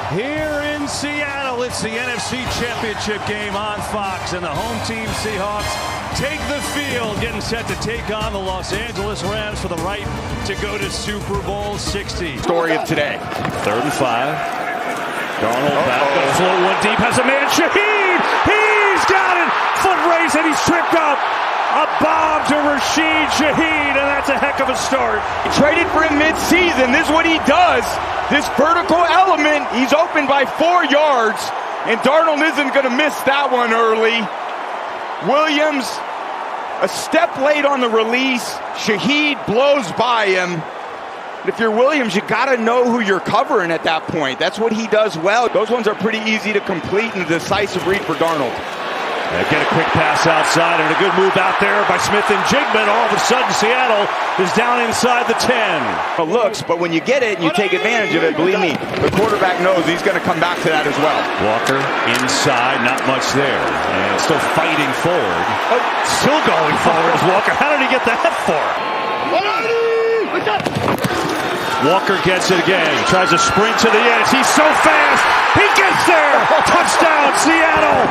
Here in Seattle, it's the NFC Championship game on Fox, and the home team Seahawks take the field, getting set to take on the Los Angeles Rams for the right to go to Super Bowl 60. Story of today. 3rd and 5. Darnold back, gonna float one deep, has a man, Shaheed! He's got it! Foot race, and he's tripped up! A bomb to Rashid Shaheed, and that's a heck of a start. Traded for him mid-season. This is what he does. This vertical element, he's open by 4 yards, and Darnold isn't going to miss that one early. Williams, a step late on the release. Shaheed blows by him. If you're Williams, you got to know who you're covering at that point. That's what he does well. Those ones are pretty easy to complete, and a decisive read for Darnold. Get a quick pass outside and a good move out there by Smith and Jigman. All of a sudden, Seattle is down inside the 10. It looks, but when you get it and you take advantage of it, believe me, the quarterback knows he's going to come back to that as well. Walker inside, not much there. And still fighting forward. Still going forward is Walker. How did he get that far? Walker gets it again. Tries to sprint to the edge. He's so fast. He gets there. Touchdown, Seattle.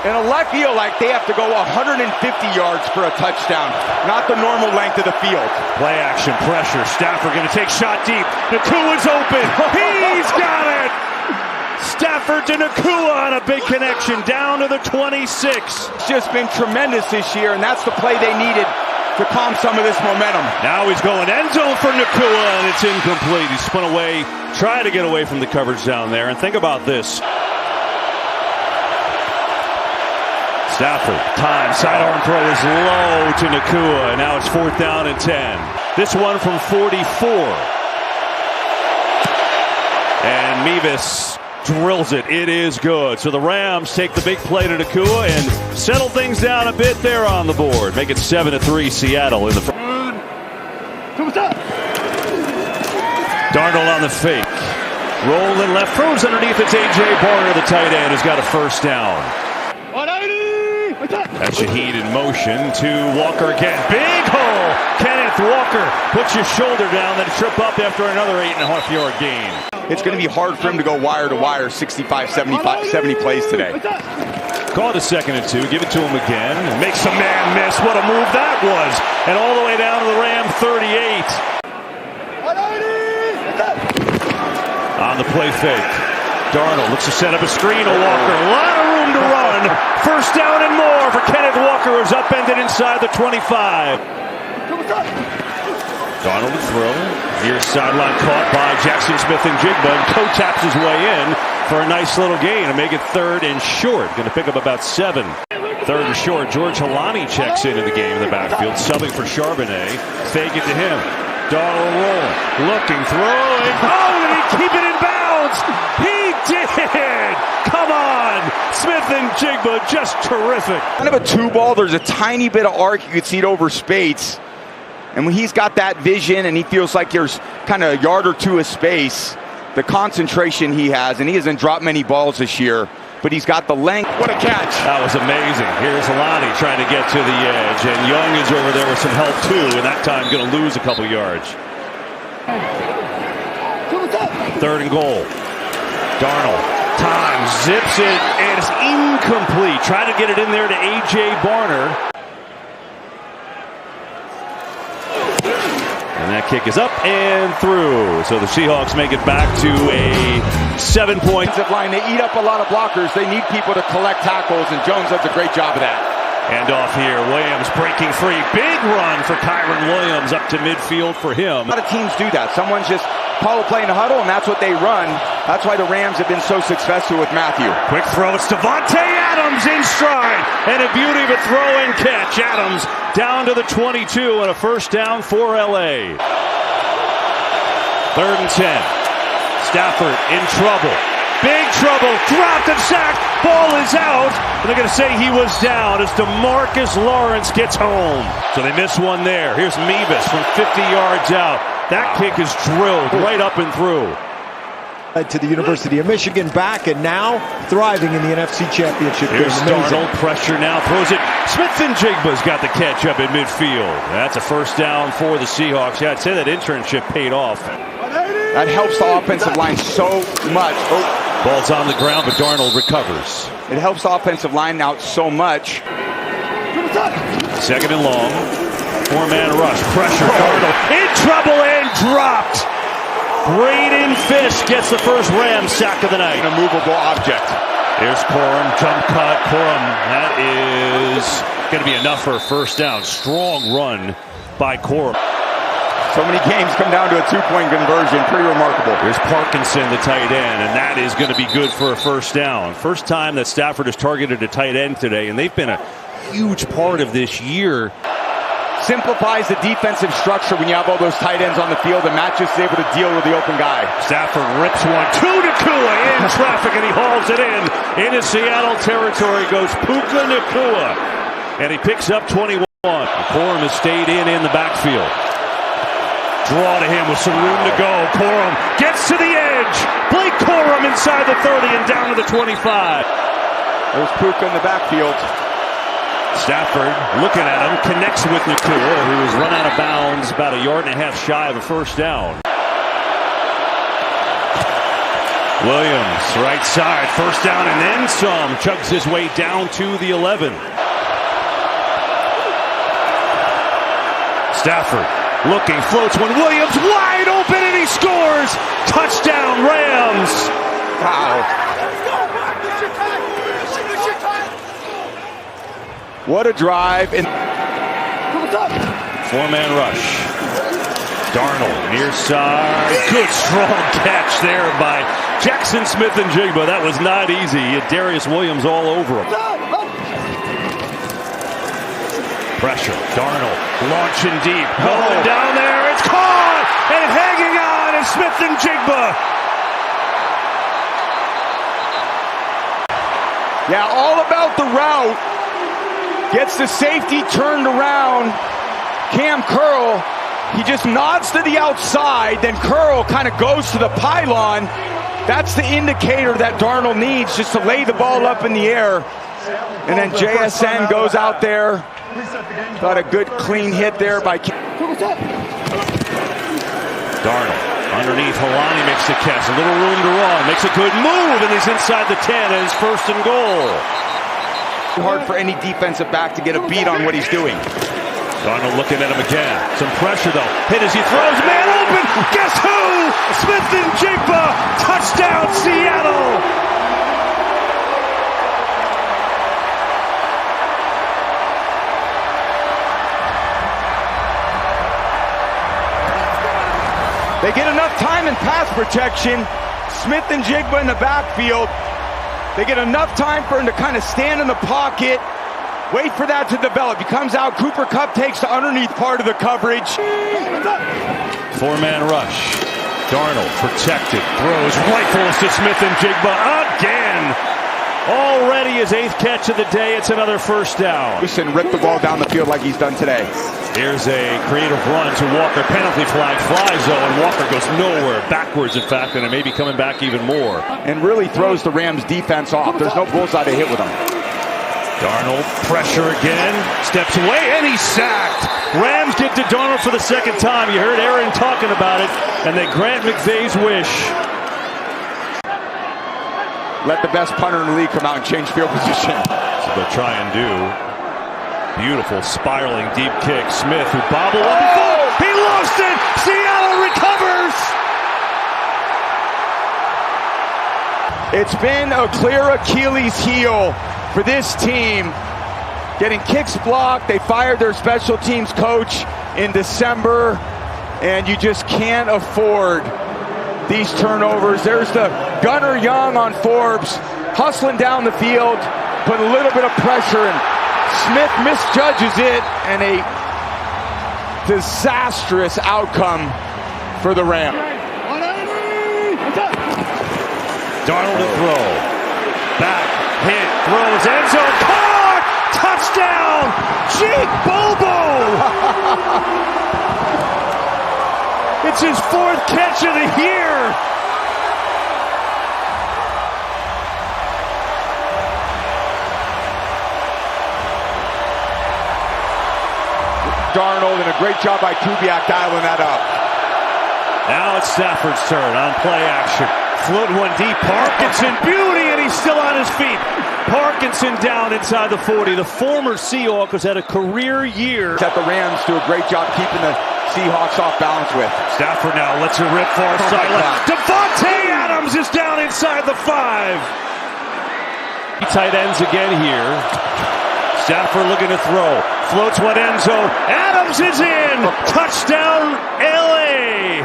In a left field, like they have to go 150 yards for a touchdown, not the normal length of the field. Play action, pressure. Stafford going to take shot deep. Nakua's open. He's got it. Stafford to Nakua on a big connection down to the 26. It's just been tremendous this year, and that's the play they needed to calm some of this momentum. Now he's going end zone for Nakua, and it's incomplete. He spun away, trying to get away from the coverage down there. And think about this. Stafford, time, sidearm throw is low to Nakua, and now it's 4th down and 10. This one from 44. And Mevis drills it. It is good. So the Rams take the big play to Nakua and settle things down a bit there on the board. Make it 7-3 Seattle in the front. Darnold on the fake. Rolling left, throws underneath. It's A.J. Barner, the tight end, who's got a first down. That's Shaheed in motion to Walker again. Big hole! Kenneth Walker puts your shoulder down, then trip up after another 8.5-yard gain. It's going to be hard for him to go wire to wire 65, 75, 70 plays today. Call it a 2nd and 2. Give it to him again. Makes a man miss. What a move that was. And all the way down to the Ram 38. On the play fake. Darnold looks to set up a screen to Walker. A lot of room to run. First down and more for Kenneth Walker, who's upended inside the 25. Darnold to throw. Near sideline caught by Jackson Smith and Jigba. And taps his way in for a nice little gain to make it 3rd and short. Going to pick up about 7. 3rd and short. George Halani checks in the game in the backfield, subbing for Charbonnet. Fake it to him. Darnold rolling. Looking, throwing. Oh, did he keep it in bounds? He did! Come on! Smith and Jigba, just terrific. Kind of a 2-ball. There's a tiny bit of arc. You can see it over space. And when he's got that vision and he feels like there's kind of a yard or two of space, the concentration he has, and he hasn't dropped many balls this year, but he's got the length. What a catch. That was amazing. Here's Alani trying to get to the edge, and Young is over there with some help too, and that time going to lose a couple yards. 3rd and goal. Darnold, time, zips it, and it's incomplete. Try to get it in there to A.J. Barner. And that kick is up and through. So the Seahawks make it back to a 7-point line. They eat up a lot of blockers. They need people to collect tackles, and Jones does a great job of that. And off here, Williams breaking free. Big run for Kyron Williams up to midfield for him. A lot of teams do that. Someone's just call a play in a huddle, and that's what they run. That's why the Rams have been so successful with Matthew. Quick throw. It's Devontae Adams in stride. And a beauty of a throw and catch. Adams down to the 22 and a first down for L.A. 3rd and 10. Stafford in trouble. Big trouble, dropped and sacked, ball is out, and they're going to say he was down as DeMarcus Lawrence gets home. So they miss one there. Here's Mevis from 50 yards out. That kick is drilled right up and through. To the University of Michigan, back and now thriving in the NFC Championship. Here's Darnold, pressure now, throws it. Smith-Njigba's got the catch up in midfield. That's a first down for the Seahawks. Yeah, I'd say that internship paid off. That helps the offensive line so much. Ball's on the ground, but Darnold recovers. It helps the offensive line out so much. Second and long. Four-man rush. Pressure. Darnold in trouble and dropped. Braden Fisk gets the first Rams sack of the night. An immovable object. Here's Corum. Jump cut. Corum. That is going to be enough for a first down. Strong run by Corum. So many games come down to a two-point conversion. Pretty remarkable. Here's Parkinson, the tight end, and that is going to be good for a first down. First time that Stafford has targeted a tight end today, and they've been a huge part of this year. Simplifies the defensive structure when you have all those tight ends on the field, and Matt just is able to deal with the open guy. Stafford rips one to Nacua in traffic, and he hauls it in. Into Seattle territory goes Puka Nacua, and he picks up 21. Corum has stayed in the backfield. Draw to him with some room to go. Corum gets to the edge. Blake Corum inside the 30 and down to the 25. There's Puka in the backfield. Stafford looking at him, connects with Nacua, who has run out of bounds about a yard and a half shy of a first down. Williams, right side, first down and then some. Chugs his way down to the 11. Stafford looking, floats one. Williams wide open and he scores. Touchdown Rams. Wow. What a drive. Four-man rush. Darnold near side. Good strong catch there by Jackson Smith-Njigba. That was not easy. He had Darius Williams all over him. Pressure. Darnold launching deep. Going down there. It's caught and hanging on is Smith-Njigba. Yeah, all about the route. Gets the safety turned around. Cam Curl, he just nods to the outside. Then Curl kind of goes to the pylon. That's the indicator that Darnold needs, just to lay the ball up in the air. And then JSN goes out there. Got a good clean hit there by Darnold. Underneath, Helani makes the catch. A little room to run. Makes a good move, and he's inside the 10 and it's first and goal. Hard for any defensive back to get a beat on what he's doing. Darnold looking at him again. Some pressure though. Hit as he throws. Man open. Guess who? Smith-Njigba. Touchdown Seattle. They get enough time in pass protection. Smith-Njigba in the backfield. They get enough time for him to kind of stand in the pocket, wait for that to develop. He comes out, Cooper Kupp takes the underneath part of the coverage. Four-man rush. Darnold protected, throws, rifles to Smith-Njigba again. Already his 8th catch of the day. It's another first down. Listen, rip the ball down the field like he's done today. Here's a creative run to Walker. Penalty flag flies though, and Walker goes nowhere. Backwards, in fact, and it may be coming back even more. And really throws the Rams defense off. There's no bullseye to hit with him. Darnold, pressure again. Steps away, and he's sacked. Rams get to Darnold for the second time. You heard Aaron talking about it, and they grant McVay's wish. Let the best punter in the league come out and change field position. That's what they'll try and do. Beautiful spiraling deep kick. Smith, who bobbled up before. He lost it. Seattle recovers. It's been a clear Achilles heel for this team. Getting kicks blocked. They fired their special teams coach in December, and you just can't afford these turnovers. There's the Gunnar Young on Forbes, hustling down the field, put a little bit of pressure, and Smith misjudges it, and a disastrous outcome for the Rams. Darnold to throw. Back, hit, throws, end zone, caught! Touchdown! Jake Bobo! It's his 4th catch of the year. Darnold, and a great job by Kubiak dialing that up. Now it's Stafford's turn on play action. Float one deep. Parkinson, beauty, and he's still on his feet. Parkinson down inside the 40. The former Seahawks has had a career year. That the Rams do a great job keeping the Seahawks off balance with. Stafford now lets it rip far sideline. Devontae Adams is down inside the 5. Tight ends again here. Stafford looking to throw. Floats one end zone. Adams is in. Touchdown, LA.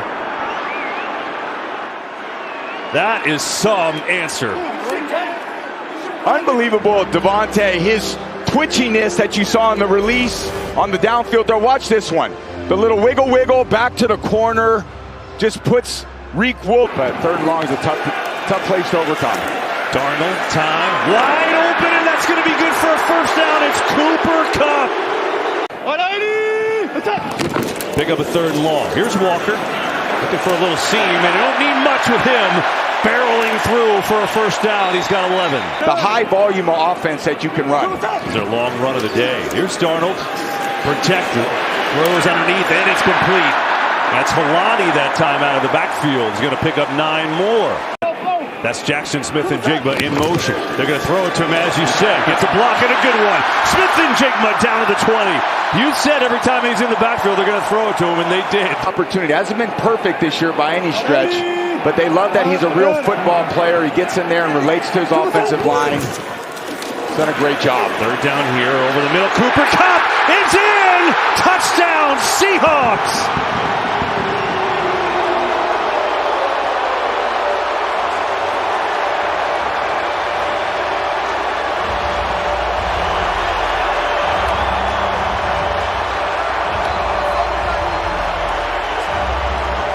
That is some answer. Unbelievable, Devontae. His twitchiness that you saw in the release on the downfield throw. Watch this one. The little wiggle back to the corner just puts Reek Wolf. But 3rd and long is a tough place to overcome. Darnold, time, wide open, and that's going to be good for a first down. It's Cooper Kupp. Pick up a 3rd and long. Here's Walker, looking for a little seam, and you don't need much with him barreling through for a first down. He's got 11. The high volume of offense that you can run. It's their long run of the day. Here's Darnold, protected, throws underneath, and it's complete. That's Halani that time out of the backfield. He's going to pick up 9 more. That's Jackson Smith and Jigba in motion. They're going to throw it to him, as you said. Gets a block and a good one. Smith and Jigba down to the 20. You said every time he's in the backfield, they're going to throw it to him, and they did. Opportunity. Hasn't been perfect this year by any stretch, but they love that he's a real football player. He gets in there and relates to his offensive line. He's done a great job. 3rd down here over the middle. Cooper Kupp is in. Touchdown, Seahawks.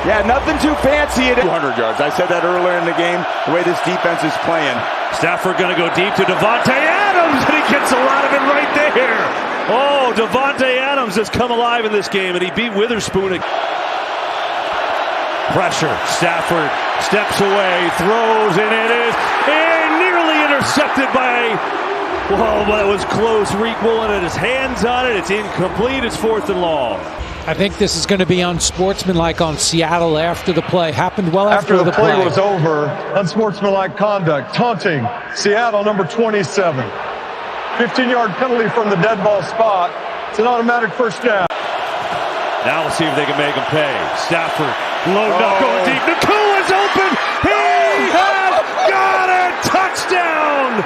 Yeah, nothing too fancy at 200 yards. I said that earlier in the game, the way this defense is playing. Stafford going to go deep to Devontae Adams, and he gets a lot of it right there. Oh, Devontae Adams has come alive in this game, and he beat Witherspoon. Pressure. Stafford steps away, throws, and it is nearly intercepted by, well, that was close. Reek Woolen had his hands on it. It's incomplete. It's 4th and long. I think this is going to be unsportsmanlike on Seattle after the play. Happened well after the play was over. Unsportsmanlike conduct, taunting. Seattle, number 27. 15-yard penalty from the dead ball spot. It's an automatic first down. Now we'll see if they can make him pay. Stafford, loaded up, going deep. Nakua's open. He has got it. Touchdown.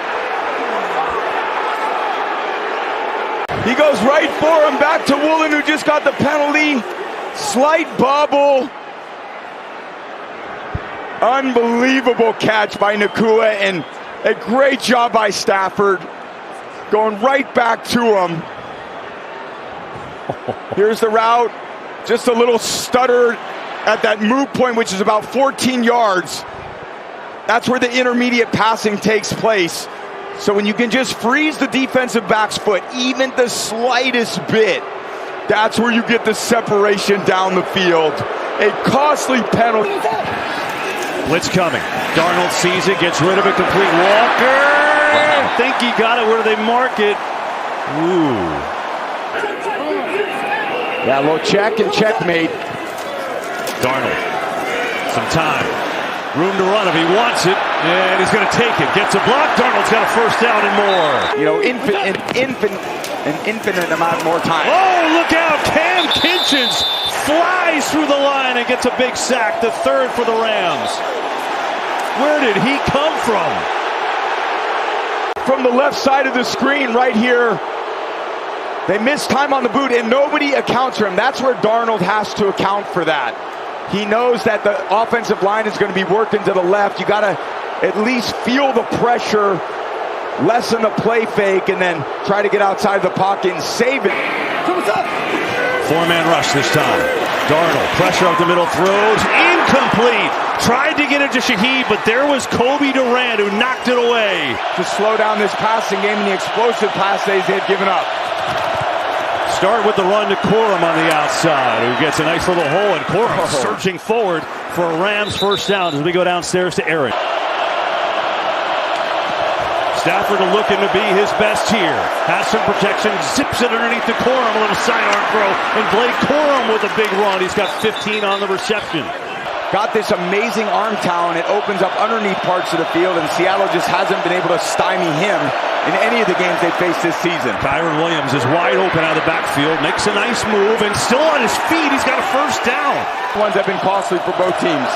He goes right for him, back to Woolen, who just got the penalty. Slight bubble. Unbelievable catch by Nakua, and a great job by Stafford. Going right back to him. Here's the route. Just a little stutter at that move point, which is about 14 yards. That's where the intermediate passing takes place. So when you can just freeze the defensive back's foot, even the slightest bit, that's where you get the separation down the field. A costly penalty. Blitz coming. Darnold sees it, gets rid of it, complete. Walker! I think he got it. Where do they mark it? Ooh. Yeah, a little check and checkmate. Darnold. Some time. Room to run if he wants it, and he's going to take it. Gets a block. Darnold's got a first down and more. You know, an infinite amount more time. Oh, look out. Cam Kinchins flies through the line and gets a big sack, the 3rd for the Rams. Where did he come from? From the left side of the screen right here. They missed time on the boot, and nobody accounts for him. That's where Darnold has to account for that. He knows that the offensive line is going to be working to the left. You got to at least feel the pressure, lessen the play fake, and then try to get outside the pocket and save it. 4-man rush this time. Darnold, pressure up the middle, throws, incomplete. Tried to get it to Shaheed, but there was Kobe Durant who knocked it away. To slow down this passing game and the explosive pass days they had given up. Start with the run to Corum on the outside, who gets a nice little hole, and Corum searching forward for a Rams first down as we go downstairs to Aaron. Stafford looking to be his best here. Has some protection, zips it underneath the Corum, a little sidearm throw, and Blake Corum with a big run. He's got 15 on the reception. Got this amazing arm talent. It opens up underneath parts of the field, and Seattle just hasn't been able to stymie him in any of the games they faced this season. Kyren Williams is wide open out of the backfield, makes a nice move, and still on his feet. He's got a first down. Ones have been costly for both teams.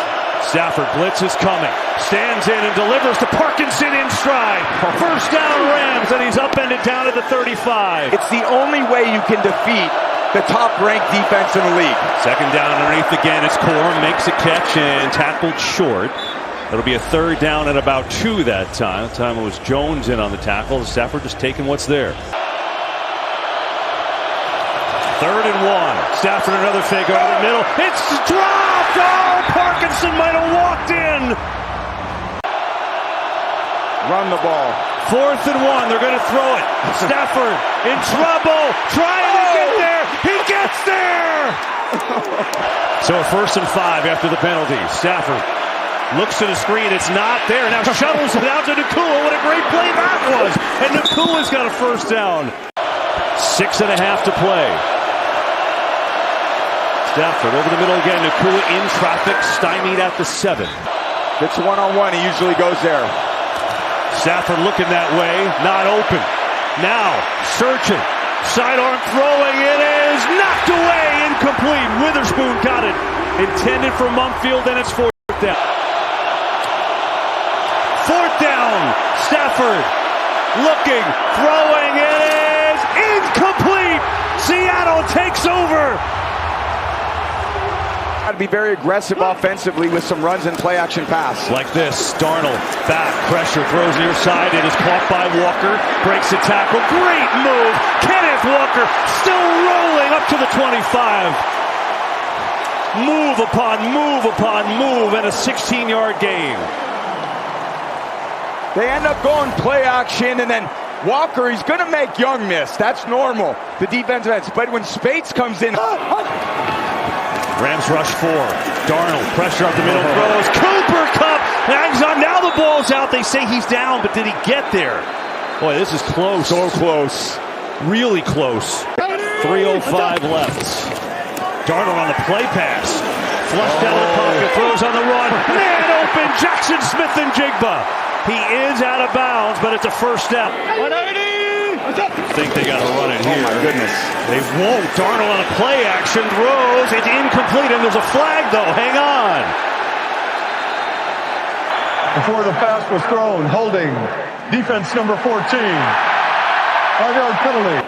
Stafford, blitz is coming. Stands in and delivers to Parkinson in stride. First down Rams, and he's upended down at the 35. It's the only way you can defeat the top-ranked defense in the league. Second down underneath again. It's Corum, makes a catch and tackled short. It'll be a third down at about 2 that time. That time it was Jones in on the tackle. Stafford just taking what's there. Third and 1. Stafford another fake over the middle. It's dropped! Oh, Parkinson might have walked in. Run the ball. 4th and 1. They're going to throw it. Stafford in trouble. Trying to get there. He gets there! So 1st and 5 after the penalty. Stafford looks to the screen. It's not there. Now shuttles it out to Nakua. What a great play that was. And Nakua's got a first down. 6.5 to play. Stafford over the middle again. Nakua in traffic. Stymied at the 7. It's one-on-one. He usually goes there. Stafford looking that way. Not open. Now searching. Sidearm throwing. It is knocked away. Incomplete. Witherspoon got it. Intended for Mumfield. And it's 4th down. 4th down. Stafford looking. Throwing. It is incomplete. Seattle takes over. Got to be very aggressive offensively with some runs and play action pass. Like this, Darnold back, pressure, throws near side. It is caught by Walker, breaks the tackle. Great move. Kenneth Walker still rolling up to the 25. Move upon move upon move, and a 16-yard gain. They end up going play action, and then Walker, he's going to make Young miss. That's normal, the defensive ends. But when Spates comes in... Rams rush 4. Darnold, pressure up the middle, throws. Cooper Kupp hangs on. Now the ball's out. They say he's down, but did he get there? Boy, this is close. So close. Really close. 3:05 left. Darnold on the play pass. Flushed out of the pocket, throws on the run. Man open, Jackson Smith and Jigba. He is out of bounds, but it's a first down. I think they got to run it here. Oh, my goodness. They won't. Darnold on a play action throws. It's incomplete, and there's a flag, though. Hang on. Before the pass was thrown, holding defense number 14. 5-yard penalty.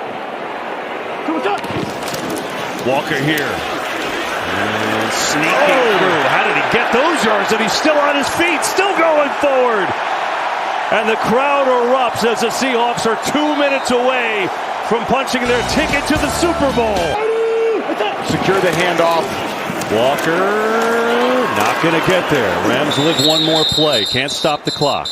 Walker here. And sneaking through. How did he get those yards? And he's still on his feet, still going forward. And the crowd erupts as the Seahawks are 2 minutes away from punching their ticket to the Super Bowl. Secure the handoff. Walker not going to get there. Rams live one more play. Can't stop the clock.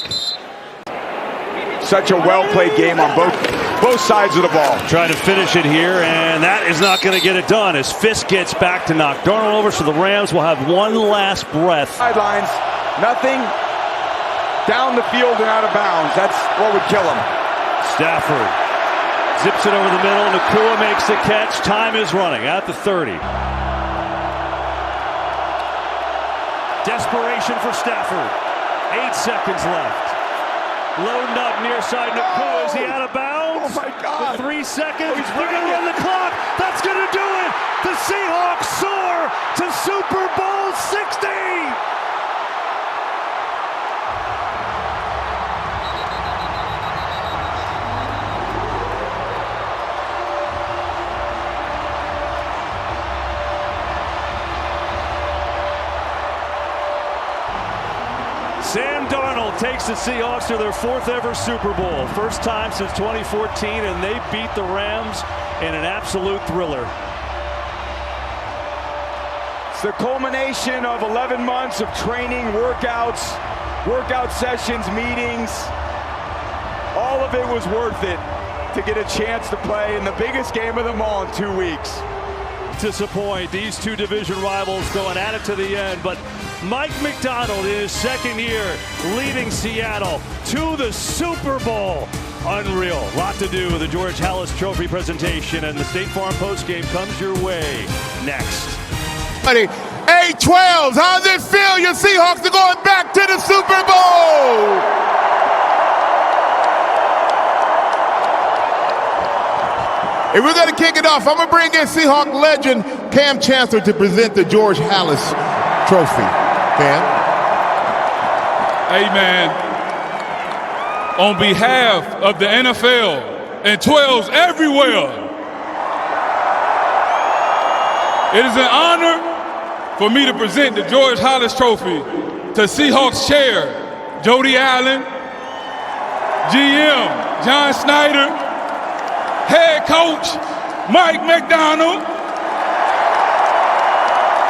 Such a well-played game on both sides of the ball. Trying to finish it here, and that is not going to get it done as Fisk gets back to knock Darnold over, so the Rams will have one last breath. Sidelines, nothing. Down the field and out of bounds. That's what would kill him. Stafford zips it over the middle. Nakua makes the catch. Time is running at the 30. Desperation for Stafford. 8 seconds left. Loading up near side. Nakua, is he out of bounds? Oh my God. With 3 seconds. They're going to run the clock. That's going to do it. The Seahawks soar to Super Bowl 60. Sam Darnold takes the Seahawks to their 4th ever Super Bowl. First time since 2014, and they beat the Rams in an absolute thriller. It's the culmination of 11 months of training, workout sessions, meetings. All of it was worth it to get a chance to play in the biggest game of them all in 2 weeks. Disappoint. These two division rivals going at it to the end, but Mike Macdonald in his second year leading Seattle to the Super Bowl. Unreal. A lot to do with the George Halas Trophy presentation, and the State Farm postgame comes your way next. 8-12s, how does it feel? Your Seahawks are going back to the Super Bowl! And we're going to kick it off. I'm going to bring in Seahawk legend Cam Chancellor to present the George Halas Trophy. Cam? Hey, man, on behalf of the NFL and 12s everywhere, it is an honor for me to present the George Halas Trophy to Seahawks chair Jody Allen, GM John Snyder, head coach Mike Macdonald,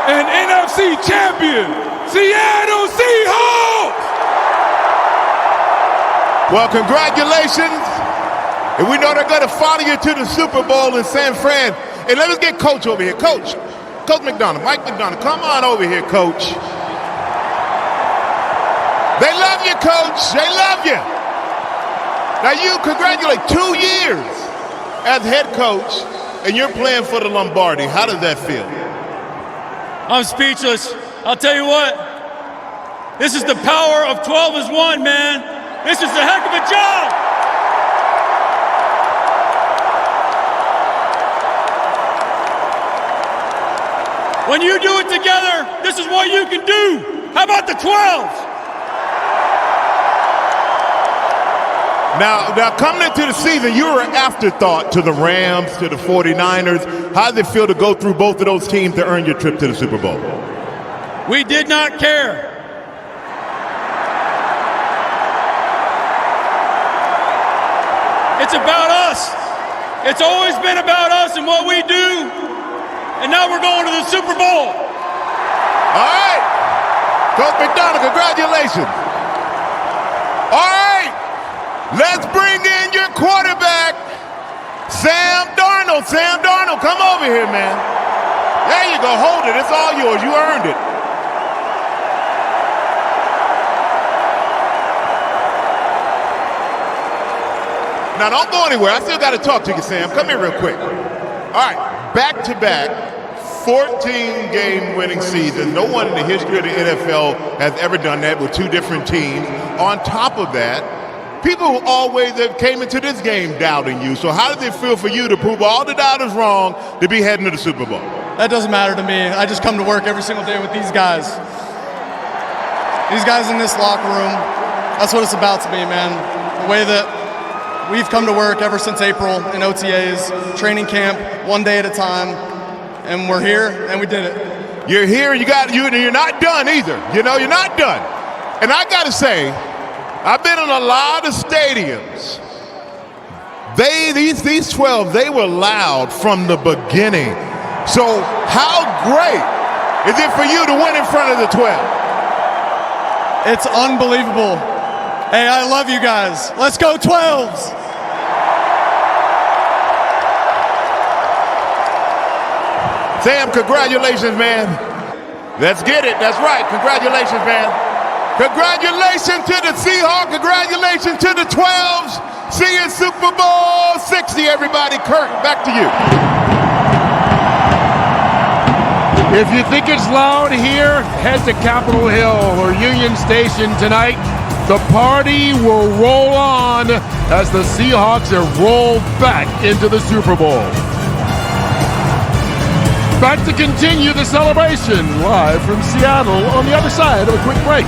and NFC champion Seattle Seahawks. Well, congratulations. And we know they're going to follow you to the Super Bowl in San Fran. And let us get Coach over here. Coach Macdonald, Mike Macdonald, come on over here, Coach. They love you, Coach. They love you. Now you congratulate 2 years as head coach, and you're playing for the Lombardi. How does that feel? I'm speechless. I'll tell you what. This is the power of 12 as one, man. This is a heck of a job. When you do it together, this is what you can do. How about the 12s? Now coming into the season, you were an afterthought to the Rams, to the 49ers. How did it feel to go through both of those teams to earn your trip to the Super Bowl? We did not care. It's about us. It's always been about us and what we do. And now we're going to the Super Bowl. All right. Coach Macdonald, congratulations. All right. Let's bring in your quarterback, Sam Darnold. Sam Darnold, come over here, man. There you go. Hold it. It's all yours. You earned it. Now, don't go anywhere. I still got to talk to you, Sam. Come here real quick. All right. Back-to-back 14-game winning season. No one in the history of the NFL has ever done that with two different teams. On top of that, people always have came into this game doubting you. So how does it feel for you to prove all the doubters wrong to be heading to the Super Bowl? That doesn't matter to me. I just come to work every single day with these guys. These guys in this locker room, that's what it's about to me, man. The way that we've come to work ever since April in OTAs, training camp, one day at a time, and we're here, and we did it. You're here, you're not done either. You know, you're not done. And I got to say, I've been in a lot of stadiums. These 12, they were loud from the beginning. So how great is it for you to win in front of the 12? It's unbelievable. Hey, I love you guys. Let's go 12s. Sam, congratulations, man. Let's get it. That's right. Congratulations, man. Congratulations to the Seahawks. Congratulations to the 12s. See you in Super Bowl 60, everybody. Kurt, back to you. If you think it's loud here, head to Capitol Hill or Union Station tonight. The party will roll on as the Seahawks are rolled back into the Super Bowl. Back to continue the celebration live from Seattle on the other side of a quick break.